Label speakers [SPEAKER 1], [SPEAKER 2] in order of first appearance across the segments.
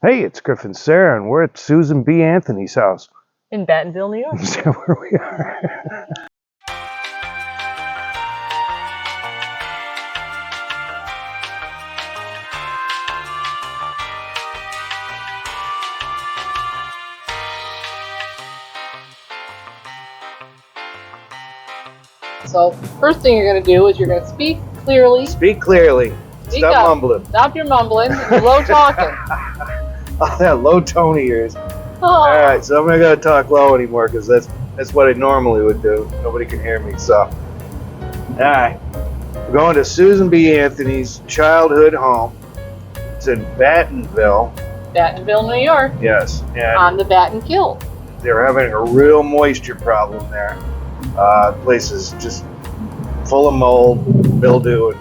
[SPEAKER 1] Hey, it's Griff and Sarah, and we're at Susan B. Anthony's house.
[SPEAKER 2] In Battenville, New York.
[SPEAKER 1] Is that where we are?
[SPEAKER 2] So, first thing you're going to do is you're going to speak clearly.
[SPEAKER 1] Speak clearly.
[SPEAKER 2] Speak
[SPEAKER 1] Stop
[SPEAKER 2] up.
[SPEAKER 1] mumbling.
[SPEAKER 2] Stop your mumbling. You're low talking.
[SPEAKER 1] Oh, that low tone of yours.
[SPEAKER 2] Oh.
[SPEAKER 1] All right, so I'm not going to talk low anymore because that's what I normally would do. Nobody can hear me, so. All right. We're going to Susan B. Anthony's childhood home. It's in Battenville.
[SPEAKER 2] Battenville, New York.
[SPEAKER 1] Yes. And
[SPEAKER 2] On the Batten Kill.
[SPEAKER 1] they're having a real moisture problem there. The place is just full of mold, mildew, and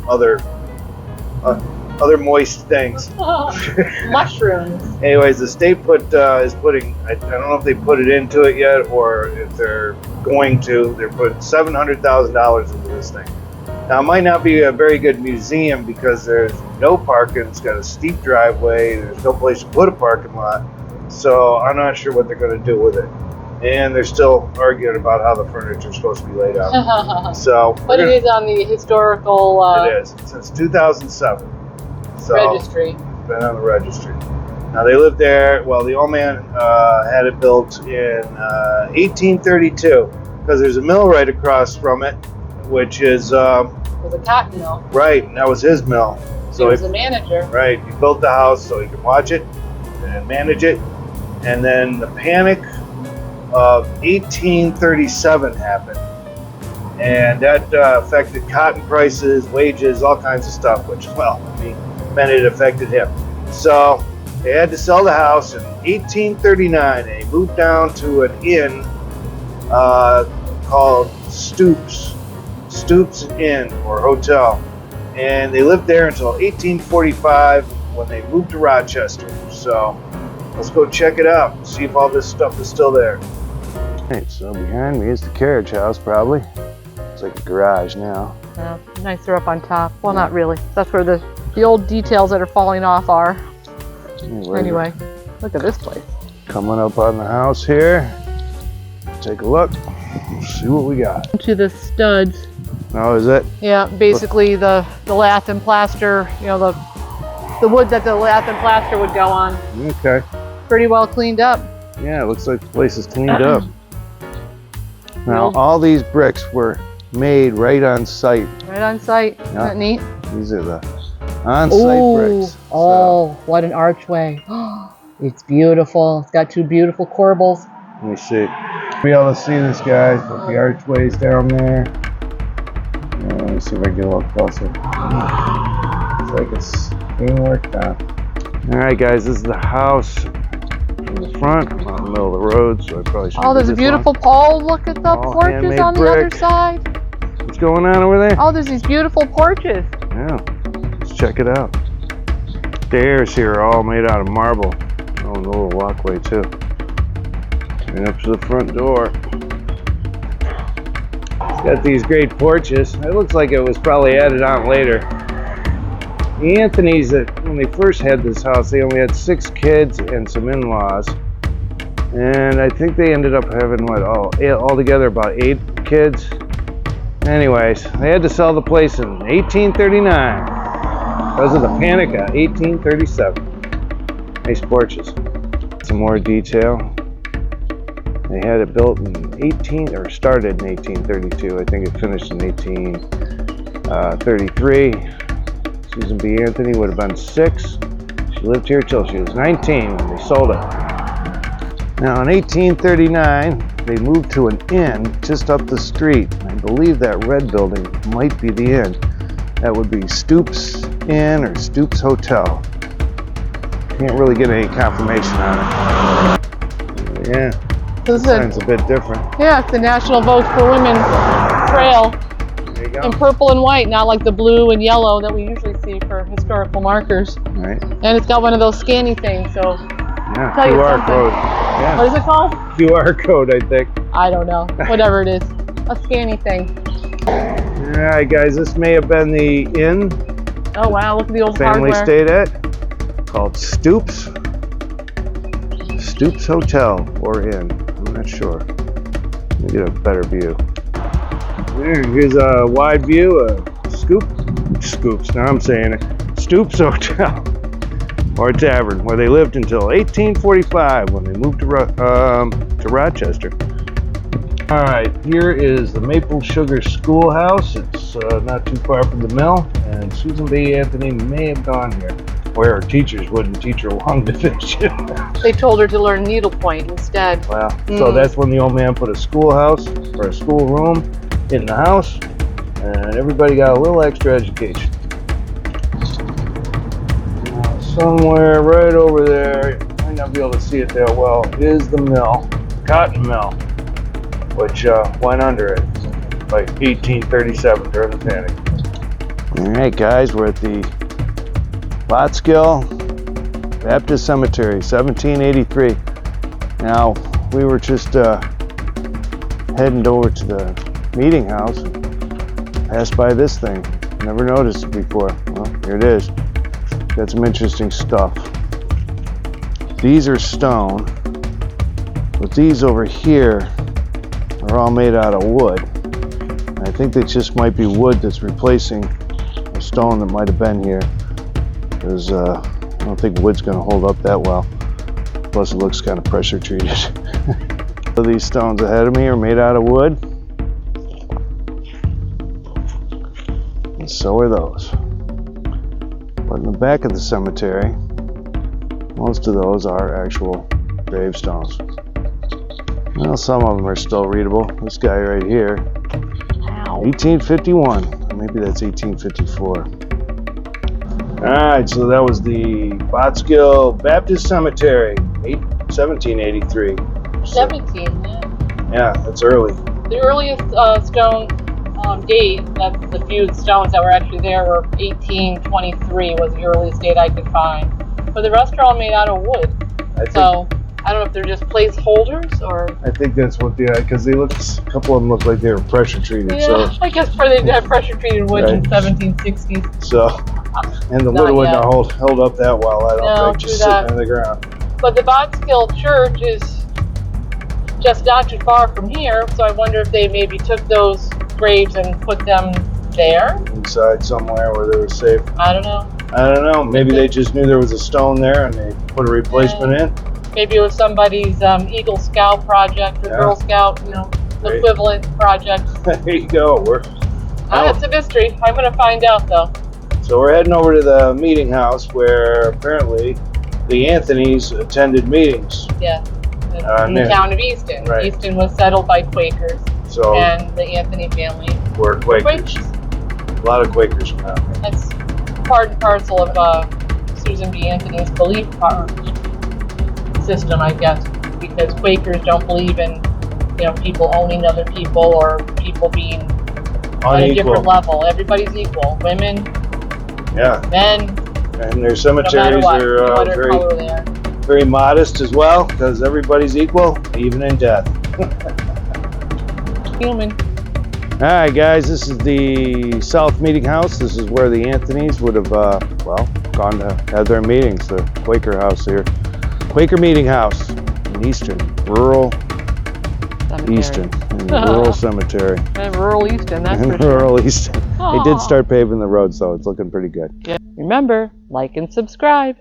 [SPEAKER 1] other moist things.
[SPEAKER 2] Mushrooms.
[SPEAKER 1] Anyways, the state is putting, I don't know if they put it into it yet or if they're going to. They're putting $700,000 into this thing. Now, it might not be a very good museum because there's no parking. It's got a steep driveway. There's no place to put a parking lot. So I'm not sure what they're going to do with it. And they're still arguing about how the furniture is supposed to be laid out. So,
[SPEAKER 2] But it is on the historical
[SPEAKER 1] it is since 2007. So,
[SPEAKER 2] registry.
[SPEAKER 1] Been on the registry. Now they lived there. Well, the old man had it built in 1832 because there's a mill right across from it, which is
[SPEAKER 2] It was a cotton mill.
[SPEAKER 1] right. And that was his mill.
[SPEAKER 2] So he was the manager.
[SPEAKER 1] Right. He built the house so he could watch it and manage it. And then the panic of 1837 happened, and that affected cotton prices, wages, all kinds of stuff, which, well, I mean, meant it affected him. So they had to sell the house in 1839, and he moved down to an inn called Stoops Inn or Hotel, and they lived there until 1845 when they moved to Rochester. So let's go check it out and see if all this stuff is still there. Alright, so behind me is the carriage house, probably. It's like a garage now.
[SPEAKER 2] Yeah, nicer up on top. Well, not really. That's where the old details that are falling off are. Anyway, look at this place.
[SPEAKER 1] Coming up on the house here. Take a look. See what we got.
[SPEAKER 2] To the studs.
[SPEAKER 1] Oh, is it?
[SPEAKER 2] Yeah, basically the lath and plaster, you know, the wood that the lath and plaster would go on.
[SPEAKER 1] Okay.
[SPEAKER 2] Pretty well cleaned up.
[SPEAKER 1] Yeah, it looks like the place is cleaned up. Now, all these bricks were made right on site.
[SPEAKER 2] Right on site. Isn't that neat?
[SPEAKER 1] These are the on-site bricks.
[SPEAKER 2] Oh, what an archway. It's beautiful. It's got two beautiful corbels.
[SPEAKER 1] Let me see. You'll be able to see this, guys, but the archway's down there. Let me see if I can get a little closer. Looks like it's being worked on. Alright, guys, this is the house in the front. I'm out in the middle of the road, so I probably should.
[SPEAKER 2] Oh, there's a beautiful pole. Look at the porches on the other side.
[SPEAKER 1] What's going on over there?
[SPEAKER 2] Oh, there's these beautiful porches.
[SPEAKER 1] Yeah, let's check it out. Stairs here are all made out of marble. Oh, and a little walkway too. And up to the front door. It's got these great porches. It looks like it was probably added on later. The Anthonys, when they first had this house, they only had 6 kids and some in-laws. And I think they ended up having, altogether about 8 kids. Anyways, they had to sell the place in 1839 because of the panic of 1837. Nice porches. Some more detail. They had it built in started in 1832. I think it finished in 1833. Susan B. Anthony would have been 6. She lived here till she was 19 when they sold it. Now in 1839, they moved to an inn just up the street. I believe that red building might be the inn. That would be Stoops Inn or Stoops Hotel. Can't really get any confirmation on it. Yeah, the sign's a bit different.
[SPEAKER 2] Yeah, it's the National Vote for Women trail.
[SPEAKER 1] There you go.
[SPEAKER 2] In purple and white, not like the blue and yellow that we usually see for historical markers.
[SPEAKER 1] Right.
[SPEAKER 2] And it's got one of those scanny things, so
[SPEAKER 1] Yeah,
[SPEAKER 2] tell you
[SPEAKER 1] QR
[SPEAKER 2] something.
[SPEAKER 1] code. Yeah.
[SPEAKER 2] What is it called?
[SPEAKER 1] QR code, I think.
[SPEAKER 2] I don't know. Whatever it is. A scanny thing.
[SPEAKER 1] Alright guys, this may have been the inn
[SPEAKER 2] Oh wow, look at the old
[SPEAKER 1] family
[SPEAKER 2] hardware.
[SPEAKER 1] stayed at. called Stoops Hotel or Inn. I'm not sure. Let me get a better view. Here's a wide view of Scoops. Now I'm saying it. Stoops Hotel or Tavern, where they lived until 1845 when they moved to Rochester. All right, here is the Maple Sugar Schoolhouse. It's not too far from the mill, and Susan B. Anthony may have gone here, where her teachers wouldn't teach her long division.
[SPEAKER 2] They told her to learn needlepoint instead.
[SPEAKER 1] Wow. So that's when the old man put a schoolhouse or a schoolroom in the house, and everybody got a little extra education. Somewhere right over there, you might not be able to see it there well, is the mill, cotton mill, which went under it by 1837 during the panic. All right, guys, we're at the Battenville Baptist Cemetery, 1783. Now, we were just heading over to the meeting house and passed by this thing. Never noticed it before. Well, here it is. Got some interesting stuff. These are stone, but these over here are all made out of wood. I think they just might be wood that's replacing a stone that might have been here. Because I don't think wood's going to hold up that well. Plus it looks kind of pressure treated. So these stones ahead of me are made out of wood. And so are those. But in the back of the cemetery, most of those are actual gravestones. Well, some of them are still readable. This guy right here, 1851. Or maybe that's 1854. Alright, so that was the Battenville Baptist Cemetery, 1783.
[SPEAKER 2] 17, yeah.
[SPEAKER 1] Yeah, that's early.
[SPEAKER 2] The earliest stone date, that's the few stones that were actually there, were 1823 was the earliest date I could find. But the rest are all made out of wood. So I don't know if they're just placeholders or... I
[SPEAKER 1] think that's what they are, because a couple of them look like they were pressure treated.
[SPEAKER 2] Yeah,
[SPEAKER 1] so.
[SPEAKER 2] I guess they had pressure treated wood in the 1760s.
[SPEAKER 1] So, and the wood wouldn't have held up that well, I don't think, just sitting on the ground.
[SPEAKER 2] But the Battenville Church is just not too far from here, so I wonder if they maybe took those graves and put them there?
[SPEAKER 1] Inside somewhere where they were safe.
[SPEAKER 2] I don't know.
[SPEAKER 1] Maybe they just knew there was a stone there and they put a replacement in.
[SPEAKER 2] Maybe it was somebody's Eagle Scout project or Girl Scout, equivalent project.
[SPEAKER 1] There you go.
[SPEAKER 2] That's a mystery. I'm going to find out, though.
[SPEAKER 1] So we're heading over to the meeting house where apparently the Anthonys attended meetings.
[SPEAKER 2] Yeah, in the town of Easton. Right. Easton was settled by Quakers, and the Anthony family
[SPEAKER 1] were Quakers. A lot of Quakers from out here.
[SPEAKER 2] That's part and parcel of Susan B. Anthony's belief system, I guess, because Quakers don't believe in people owning other people or people being on a different level. Everybody's equal. Women, men,
[SPEAKER 1] and their cemeteries are very modest as well, because everybody's equal, even in death.
[SPEAKER 2] Human.
[SPEAKER 1] All right, guys, this is the South Meeting House. This is where the Anthonys would have, gone to have their meetings. The Quaker house here. Quaker Meeting House in Easton, rural Easton, rural cemetery.
[SPEAKER 2] And rural Easton, that's for
[SPEAKER 1] sure. Rural Easton. They did start paving the roads, though. It's looking pretty good.
[SPEAKER 2] Yeah. Remember, like and subscribe.